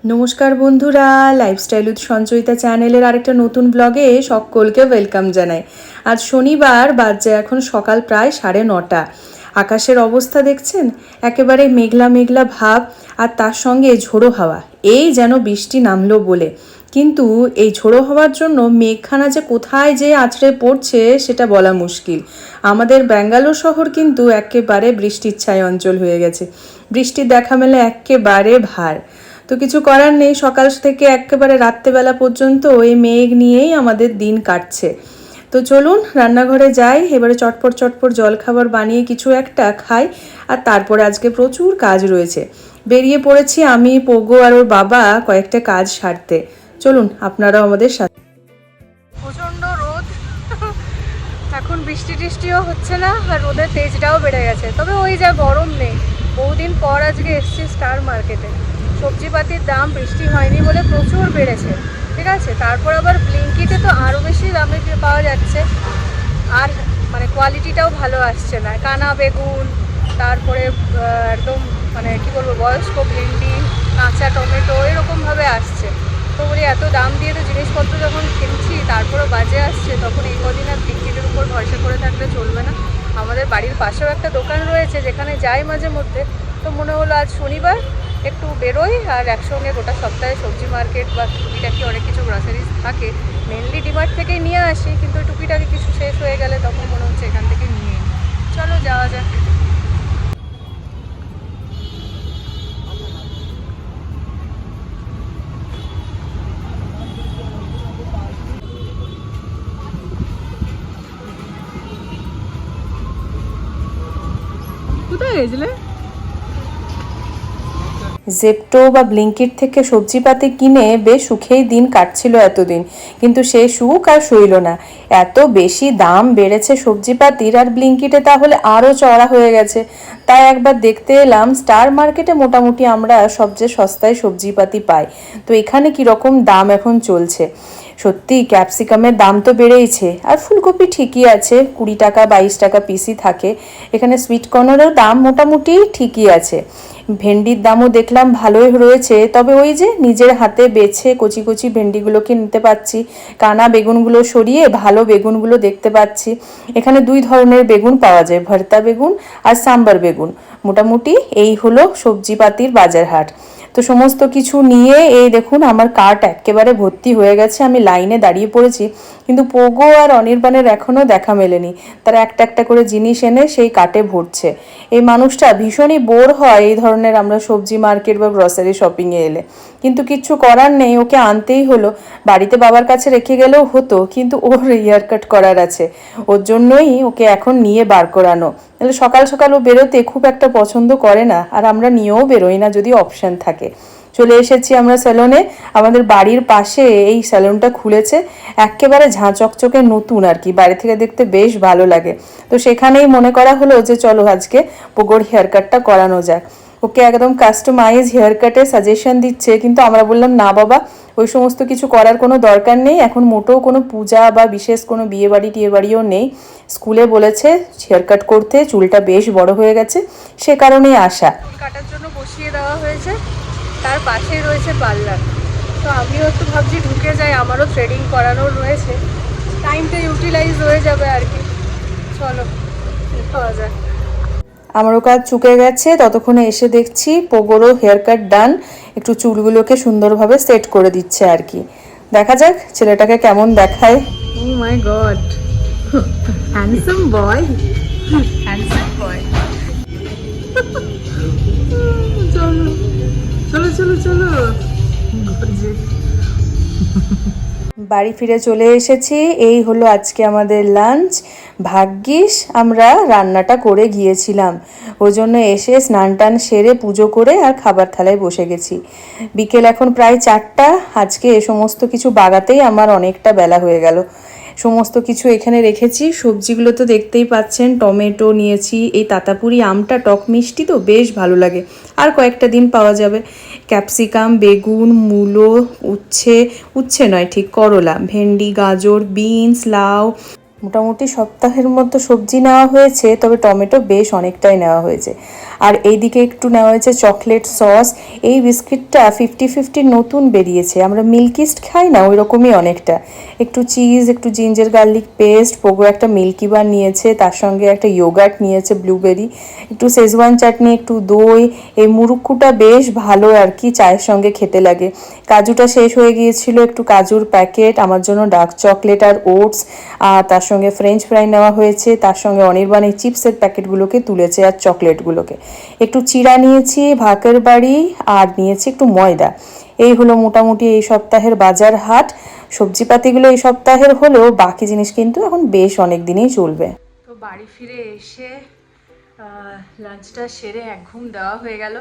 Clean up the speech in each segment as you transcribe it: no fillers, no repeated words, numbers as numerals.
নমস্কার বন্ধুরা, lifestyle with Sanchayita চ্যানেলের আরেকটা নতুন ব্লগে সকলকে ওয়েলকাম জানাই। আজ শনিবার, বাজে এখন সকাল প্রায় 9:30। আকাশের অবস্থা দেখছেন, একেবারে মেঘলা মেঘলা ভাব, আর তার সঙ্গে ঝোড়ো হাওয়া। এই যেন বৃষ্টি নামলো বলে, কিন্তু এই ঝোড়ো হওয়ার জন্য মেঘখানা যে কোথায় যে আছড়ে পড়ছে সেটা বলা মুশকিল। আমাদের ব্যাঙ্গালোর শহর কিন্তু একেবারে বৃষ্টির ছায় অঞ্চল হয়ে গেছে। বৃষ্টির দেখা মেলে একেবারে ভার। তো কিছু করার নেই, সকাল থেকে একেবারে রাত্রেবেলা পর্যন্ত এই মেঘ নিয়েই আমাদের দিন কাটছে। তো চলুন রান্নাঘরে যাই, এবারে চটপট চটপট জলখাবার বানিয়ে কিছু একটা খাই, আর তারপরে আজকে প্রচুর কাজ রয়েছে। বেরিয়ে পড়েছি আমি, পোগো আর ওর বাবা কয়েকটা কাজ সারতে। চলুন আপনারাও আমাদের সাথে। প্রচণ্ড রোদ, এখন বৃষ্টি টিষ্টিও হচ্ছে না, আর রোদের তেজটাও বেড়ে গেছে। তবে ওই যা গরম নেই। বহুদিন পর আজকে এসছি স্টার মার্কেটে। সবজিপাতির দাম বৃষ্টি হয়নি বলে প্রচুর বেড়েছে, ঠিক আছে। তারপর আবার ব্লিঙ্কিটে তো আরও বেশি দামে পাওয়া যাচ্ছে, আর মানে কোয়ালিটিটাও ভালো আসছে না। কানা বেগুন, তারপরে একদম মানে কী বলবো, বয়স্ক ভেন্ডি, কাঁচা টমেটো এরকমভাবে আসছে। তো বলি এত দাম দিয়ে তো জিনিসপত্র যখন কিনছি তারপরেও বাজে আসছে, তখন এই কদিন আর ব্লিঙ্কিটের উপর ভরসা করে থাকলে চলবে না। আমাদের বাড়ির পাশেও একটা দোকান রয়েছে যেখানে যাই মাঝে মধ্যে। তো মনে হলো আজ শনিবার একটু বেরোই, আর একসঙ্গে গোটা সপ্তাহে সবজি মার্কেট বা টুকিটাকি অনেক কিছু গ্রসারিজ থাকে, মেনলি ডিমার্ট থেকেই নিয়ে আসি, কিন্তু টুকিটাকি কিছু শেষ হয়ে গেলে তখন মনে হচ্ছে এখান থেকে নিয়ে নিই। চলো যাওয়া যাক। কোথায় গেছিলে? জেপ্টো বা ব্লিঙ্কিট থেকে সবজিপাতি কিনে বেশ সুখেই দিন কাটছিল এতদিন, কিন্তু সেই সুখ আর সইল না। এত বেশি দাম বেড়েছে সবজিপাতির, আর ব্লিঙ্কিটে তাহলে আরও চড়া হয়ে গেছে। তাই একবার দেখতে এলাম স্টার মার্কেটে মোটামুটি আমরা সবচেয়ে সস্তায় সবজিপাতি পাই। তো এখানে কীরকম দাম এখন চলছে। সত্যি ক্যাপসিকামের দাম তো বেড়েইছে, আর ফুলকপি ঠিকই আছে, 20 টাকা 22 টাকা পিসই থাকে। এখানে সুইট কর্নেরও দাম মোটামুটি ঠিকই আছে। ভেন্ডির দামও দেখলাম ভালোই রয়েছে, তবে ওই যে নিজের হাতে বেছে কচি কচি ভেন্ডিগুলোকে নিতে পাচ্ছি, কানা বেগুনগুলো সরিয়ে ভালো বেগুনগুলো দেখতে পাচ্ছি। এখানে 2 ধরনের বেগুন পাওয়া যায়, ভর্তা বেগুন আর সাম্বার বেগুন। মোটামুটি এই হলো সবজিপাতির বাজার হাট। তো সমস্ত কিছু নিয়ে এই দেখুন আমার কার্ট একেবারে ভর্তি হয়ে গেছে। আমি লাইনে দাঁড়িয়ে পড়েছি, কিন্তু পোগো আর অনির্বাণের এখনও দেখা মেলেনি। তারা একটা একটা করে জিনিস এনে সেই কার্টে ভরছে। এই মানুষটা ভীষণই বোর হয় এই ধরনের আমরা সবজি মার্কেট বা গ্রসারি শপিংয়ে এলে, কিন্তু কিচ্ছু করার নেই, ওকে আনতেই হলো। বাড়িতে বাবার কাছে রেখে গেলেও হতো, কিন্তু ওর হেয়ার কাট করার আছে, ওর জন্যই ওকে এখন নিয়ে বার করানো। তাহলে সকাল সকাল ও বেরোতে খুব একটা পছন্দ করে না, আর আমরা নিয়েও বেরোই না যদি অপশান থাকে। চলে এসেছি আমরা স্যালনে। আমাদের বাড়ির পাশে এই স্যালনটা খুলেছে, একেবারে ঝাঁ চকচকে নতুন আর কি, বাইরে থেকে দেখতে বেশ ভালো লাগে। তো সেখানেই মনে করা হলো যে চলো আজকে পোগোর হেয়ার কাটটা করানো যাক। ওকে একদম কাস্টমাইজ হেয়ার কাটের সাজেশন দিচ্ছে, কিন্তু আমরা বললাম না বাবা, ওই সমস্ত কিছু করার কোনো দরকার নেই। এখন মোটেও কোনো পূজা বা বিশেষ কোনো বিয়ে বাড়ি টিয়ে বাড়িও নেই। স্কুলে বলেছে হেয়ার কাট করতে, চুলটা বেশ বড় হয়ে গেছে, সে কারণেই আসা। চুল কাটার জন্য বসিয়ে দেওয়া হয়েছে, তার পাশেই রয়েছে পার্লার। তো আমিও একটু ভাবছি ঢুকে যাই, আমারও থ্রেডিং করানোর রয়েছে, টাইমটা ইউটিলাইজ হয়ে যাবে আর কি। চলো খাওয়া যায়। আমারও কাজ চুকে গেছে, ততক্ষণে এসে দেখছি পোগোরও হেয়ার কাট ডান। একটু চুলগুলোকে সুন্দরভাবে সেট করে দিচ্ছে আর কি। দেখা যাক ছেলেটাকে কেমন দেখায়। Oh my god, handsome boy, handsome boy. চলো চলো চলো চলো। বাড়ি ফিরে চলে এসেছি। এই হলো আজকে আমাদের লাঞ্চ। ভাগ্যিস আমরা রান্নাটা করে গিয়েছিলাম, ওই জন্য এসে স্নান টান সেরে পুজো করে আর খাবার থালায় বসে গেছি। বিকেল এখন প্রায় 4টা। আজকে এ সমস্ত কিছু বাগাতেই আমার অনেকটা বেলা হয়ে গেল। সমস্ত কিছু এখানে রেখেছি। সবজিগুলো তো দেখতেই পাচ্ছেন, টমেটো নিয়েছি, এই তাতাপুরি আমটা টক মিষ্টি তো বেশ ভালো লাগে, আর কয়েকটা দিন পাওয়া যাবে। ক্যাপসিকাম, বেগুন, মূলো, উচ্ছে নয় ঠিক করলা, ভেন্ডি, গাজর, বিনস, লাউ, মোটামুটি সপ্তাহের মতো সবজি নেওয়া হয়েছে, তবে টমেটো বেশ অনেকটাই নেওয়া হয়েছে। আর এইদিকে একটু নেওয়া হয়েছে চকলেট সস। এই বিস্কিটটা 50-50 নতুন বেরিয়েছে, আমরা মিল্কিস্ট খাই না ওই রকমই অনেকটা। একটু চিজ, একটু জিঞ্জার গার্লিক পেস্ট, পোগো একটা মিল্কি বার নিয়েছে, তার সঙ্গে একটা ইয়োগার্ট নিয়েছে ব্লুবেরি, একটু শেজওয়ান চাটনি, একটু দই। এই মুরুক্কুটা বেশ ভালো আর কি, চায়ের সঙ্গে খেতে লাগে। কাজুটা শেষ হয়ে গিয়েছিল, একটু কাজুর প্যাকেট, আমার জন্য ডার্ক চকলেট আর ওটস, আর তার সঙ্গে ফ্রেঞ্চ ফ্রাই নেওয়া হয়েছে, তার সঙ্গে অনির্বাণ এই চিপসের প্যাকেটগুলোকে তুলেছে আর চকলেটগুলোকে। একটু চিড়া নিয়েছি, ভাকের বাড়ি, আর নিয়েছি একটু ময়দা। এই হলো মোটামুটি এই সপ্তাহের বাজার হাট। সবজিপাতিগুলো এই সপ্তাহের হলেও বাকি জিনিস কিন্তু এখন বেশ অনেক দিনই চলবে। তো বাড়ি ফিরে এসে লাঞ্চটা সেরে এক ঘুম দেওয়া হয়ে গেল।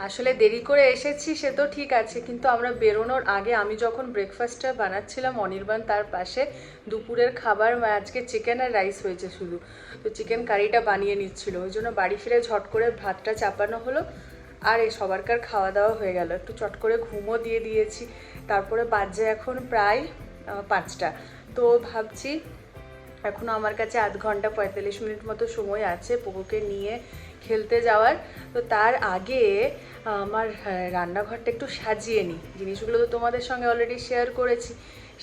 আসলে দেরি করে এসেছি সে তো ঠিক আছে, কিন্তু আমরা বেরোনোর আগে আমি যখন ব্রেকফাস্টটা বানাচ্ছিলাম, অনির্বাণ তার পাশে দুপুরের খাবার আজকে চিকেন আর রাইস হয়েছে শুধু, তো চিকেন কারিটা বানিয়ে নিচ্ছিল। ওই জন্য বাড়ি ফিরে ঝট করে ভাতটা চাপানো হলো, আর এই সবারকার খাওয়া দাওয়া হয়ে গেল। একটু চট করে ঘুমও দিয়ে দিয়েছি। তারপরে বাজে এখন প্রায় 5টা। তো ভাবছি এখনও আমার কাছে আধ ঘন্টা 45 মিনিট মতো সময় আছে পোকোকে নিয়ে খেলতে যাওয়ার। তো তার আগে আমার রান্নাঘরটা একটু সাজিয়ে নিই। জিনিসগুলো তো তোমাদের সঙ্গে অলরেডি শেয়ার করেছি,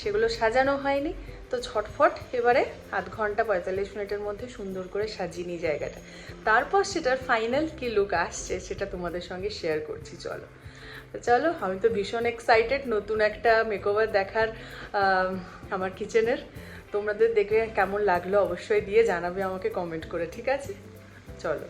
সেগুলো সাজানো হয়নি। তো ঝটফট এবারে আধ ঘন্টা 45 মিনিটের মধ্যে সুন্দর করে সাজিয়ে নিই জায়গাটা। তারপর সেটার ফাইনাল কী লুক আসছে সেটা তোমাদের সঙ্গে শেয়ার করছি। চলো, আমি তো ভীষণ এক্সাইটেড নতুন একটা মেকওভার দেখার আমার কিচেনের। তোমাদের দেখে কেমন লাগলো অবশ্যই দিয়ে জানাবে আমাকে কমেন্ট করে, ঠিক আছে? চলো।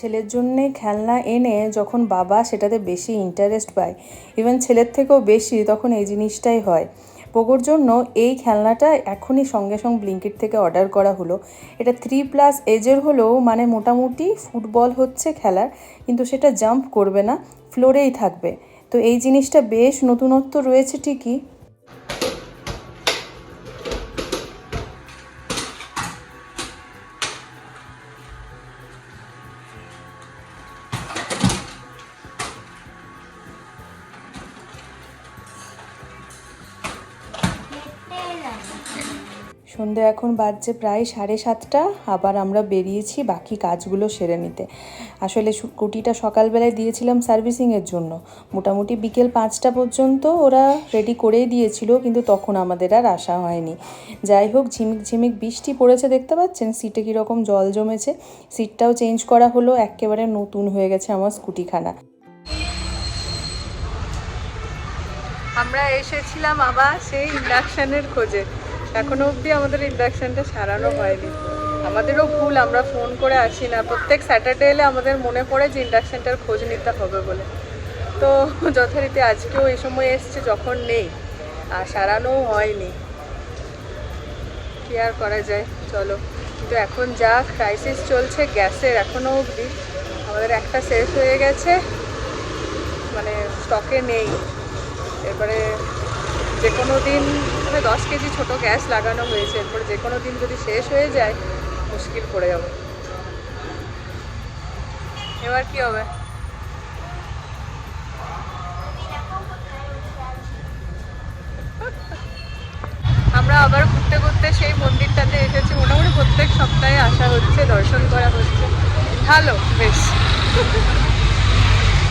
ছেলের জন্যে খেলনা এনে যখন বাবা সেটাতে বেশি ইন্টারেস্ট পায়, ইভেন ছেলের থেকেও বেশি, তখন এই জিনিসটাই হয়। পোগোর জন্য এই খেলনাটা এখনই সঙ্গে সঙ্গে ব্লিঙ্কিট থেকে অর্ডার করা হলো। এটা 3+ এজের হলেও মানে মোটামুটি ফুটবল হচ্ছে খেলার, কিন্তু সেটা জাম্প করবে না, ফ্লোরেই থাকবে। তো এই জিনিসটা বেশ নতুনত্ব রয়েছে ঠিকই। সন্ধে এখন বাজছে প্রায় 7:30। আবার আমরা বেরিয়েছি বাকি কাজগুলো সেরে নিতে। আসলে স্কুটিটা সকালবেলায় দিয়েছিলাম সার্ভিসিংয়ের জন্য, মোটামুটি বিকেল 5টা পর্যন্ত ওরা রেডি করেই দিয়েছিল, কিন্তু তখন আমাদের আর আসা হয়নি। যাই হোক, ঝিমিক ঝিমিক বৃষ্টি পড়েছে, দেখতে পাচ্ছেন সিটে কীরকম জল জমেছে। সিটটাও চেঞ্জ করা হলো, একেবারে নতুন হয়ে গেছে আমার স্কুটিখানা। আমরা এসেছিলাম আবার সেই ইন্ডাকশানের খোঁজে, এখনো অবধি আমাদের ইন্ডাকশানটা সারানো হয়নি। আমাদেরও ভুল, আমরা ফোন করে আসি না। প্রত্যেক স্যাটারডে এলে আমাদের মনে পড়ে যে ইন্ডাকশানটার খোঁজ নিতে হবে বলে। তো যথারীতি আজকেও এই সময় এসছে যখন নেই, আর সারানোও হয়নি। কি আর করা যায়, চলো। কিন্তু এখন যা ক্রাইসিস চলছে গ্যাসের, এখনও অবধি আমাদের একটা শেষ হয়ে গেছে, মানে স্টকে নেই। এরপরে যে কোনো দিন, মানে 10 কেজি ছোটো গ্যাস লাগানো হয়েছে, এরপরে যে কোনো দিন যদি শেষ হয়ে যায় মুশকিল পড়ে যাবে। এবার কি হবে? আবার ঘুরতে ঘুরতে সেই মন্দিরটাতে এসেছি। মোটামুটি প্রত্যেক সপ্তাহে আসা হচ্ছে, দর্শন করা হচ্ছে, ভালো বেশ।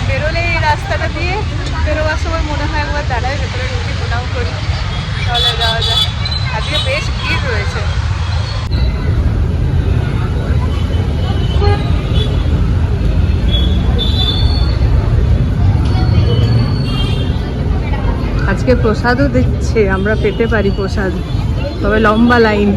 বেরোলে এই রাস্তাটা দিয়ে বেরোবার সময় মনে হয় একবার দাঁড়ায় ভেতরে ঢুকি, প্রণাম করি, তাহলে যাওয়া যায়। আজকে বেশ ভিড় রয়েছে। আজকে প্রসাদও দিচ্ছে, আমরা পেতে পারি প্রসাদ, তবে লম্বা লাইন।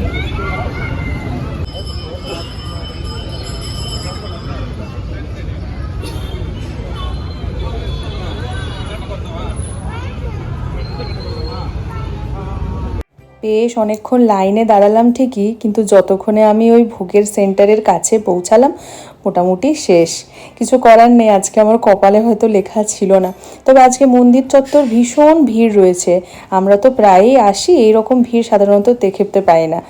বেশ অনেকক্ষণ লাইনে দাঁড়ালাম ঠিকই, কিন্তু যতক্ষণে আমি ওই ভোগের সেন্টারের কাছে পৌঁছালাম মোটামুটি শেষ। কিছু করার নেই, আজকে আমার কপালে হয়তো লেখা ছিল না। তবে আজকে মন্দির চত্বর ভীষণ ভিড় রয়েছে। আমরা তো প্রায়ই আসি, এইরকম ভিড় সাধারণত দেখতে পাই না।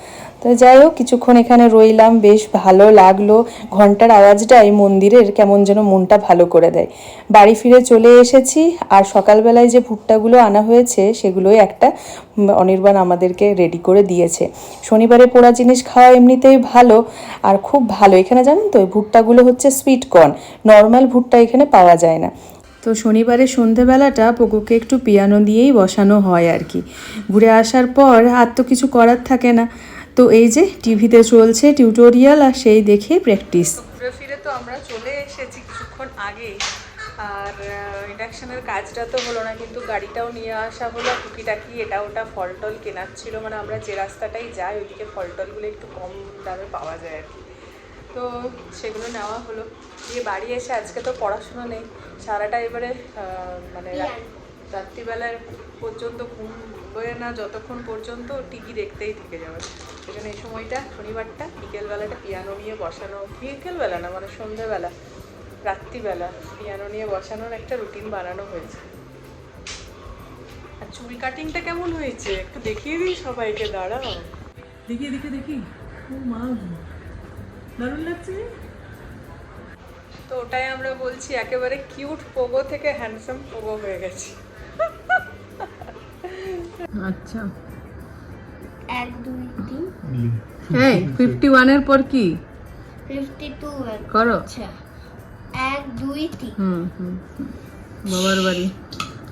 তো যাই হোক, কিছুক্ষণ এখানে রইলাম, বেশ ভালো লাগলো। ঘন্টার আওয়াজটা এই মন্দিরের কেমন যেন মনটা ভালো করে দেয়। বাড়ি ফিরে চলে এসেছি, আর সকালবেলায় যে ভুট্টাগুলো আনা হয়েছে সেগুলোই একটা অনির্বাণ আমাদেরকে রেডি করে দিয়েছে। শনিবারে পোড়া জিনিস খাওয়া এমনিতেই ভালো, আর খুব ভালো। এখানে জানেন তো, ভুট্টাগুলো হচ্ছে সুইট কর্ন, নর্মাল ভুট্টা এখানে পাওয়া যায় না। তো শনিবারের সন্ধেবেলাটা পোকোকে একটু পিয়ানো দিয়েই বসানো হয় আর কি। ঘুরে আসার পর আর তো কিছু করার থাকে না, তো এই যে টিভিতে চলছে টিউটোরিয়াল, আর সেই দেখে প্র্যাকটিস। ঘুরে ফিরে তো আমরা চলে এসেছি কিছুক্ষণ আগেই, আর ইন্ডাকশনের কাজটা তো হলো না, কিন্তু গাড়িটাও নিয়ে আসা হলো। টুকিটাকি এটা ওটা ফল টল কেনার ছিল, মানে আমরা যে রাস্তাটাই যাই ওইদিকে ফল টলগুলো একটু কম দামে পাওয়া যায় আর কি। তো সেগুলো নেওয়া হলো, দিয়ে বাড়ি এসে আজকে তো পড়াশুনো নেই সারাটা, এবারে মানে রাত্রিবেলার পর্যন্ত ঘুম হয়ে না যতক্ষণ পর্যন্ত টিভি দেখতেই থেকে যাবে। সেখানে এই সময়টা শনিবারটা বিকেলবেলাটা পিয়ানো নিয়ে বসানো, বিকেলবেলা না মানে সন্ধ্যেবেলা রাত্রিবেলা পিয়ানো নিয়ে বসানোর একটা রুটিন বানানো হয়েছে। আর চুল কাটিংটা কেমন হয়েছে একটু দেখিয়ে দিই সবাইকে, দাঁড়াও দেখিয়ে দেখি। ও মা, দারুণ লাগছে। তো ওটাই আমরা বলছি, একেবারে কিউট পোগো থেকে হ্যান্ডসাম পোগো হয়ে গেছি। আচ্ছা, 1 2 3 এই 51 এর পর কি 52 করো? আচ্ছা 1 2 3 বাবার বাড়ি।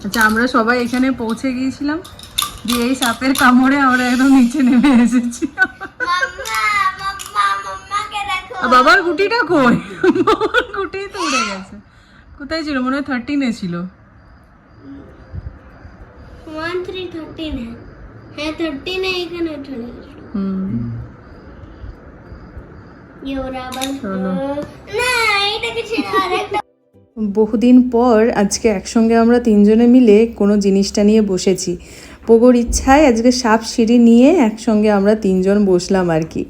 আচ্ছা, আমরা সবাই এখানে পৌঁছে গিয়েছিলাম, দিয়ে এই সাপের কামড়ে আমরা একদম নিচে নেমে এসেছি। মাম্মাকে দেখো। বাবার গুটিটা কই? বাবার গুটি তো উড়ে গেছে। কোথায় ছিল? মনে হয় 13 ছিল। 1 3 13 হ্যাঁ 13 है এখানে চলে গেছে। না এটা কিছু না, আরেকটা। বহুদিন পর আজকে একসঙ্গে আমরা তিনজনে মিলে কোনো জিনিসটা নিয়ে বসেছি। পোগোর ইচ্ছায় আজকে সাপ সিঁড়ি নিয়ে একসঙ্গে আমরা তিনজন বসলাম আর কি।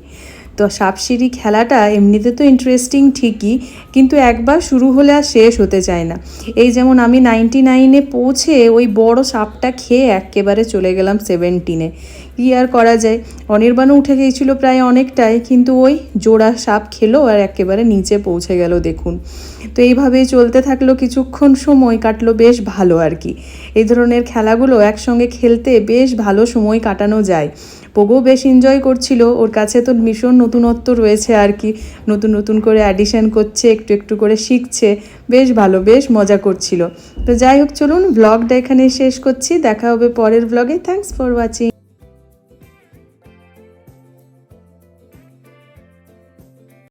তো সাপ সিঁড়ি খেলাটা এমনিতে তো ইন্টারেস্টিং ঠিকই, কিন্তু একবার শুরু হলে আর শেষ হতে চায় না। এই যেমন আমি 99-এ পৌঁছে ওই বড় সাপটা খেয়ে একেবারে চলে গেলাম 17-এ। কী আর করা যায়, অনির্বাণও উঠে গিয়েছিল প্রায় অনেকটাই, কিন্তু ওই জোড়া সাপ খেলো আর একেবারে নিচে পৌঁছে গেল দেখুন। তো এইভাবেই চলতে থাকলো, কিছুক্ষণ সময় কাটলো বেশ ভালো আর কি। এই ধরনের খেলাগুলো একসঙ্গে খেলতে বেশ ভালো সময় কাটানো যায়। পোগো বেশ এনজয় করছিল, ওর কাছে তো ভীষণ নতুনত্ব রয়েছে আর কি, নতুন নতুন করে অ্যাডিশন করছে, একটু একটু করে শিখছে, বেশ ভালো, বেশ মজা করছিল। তো যাই হোক, চলুন ব্লগটা এখানে শেষ করছি, দেখা হবে পরের ব্লগে। Thanks for watching.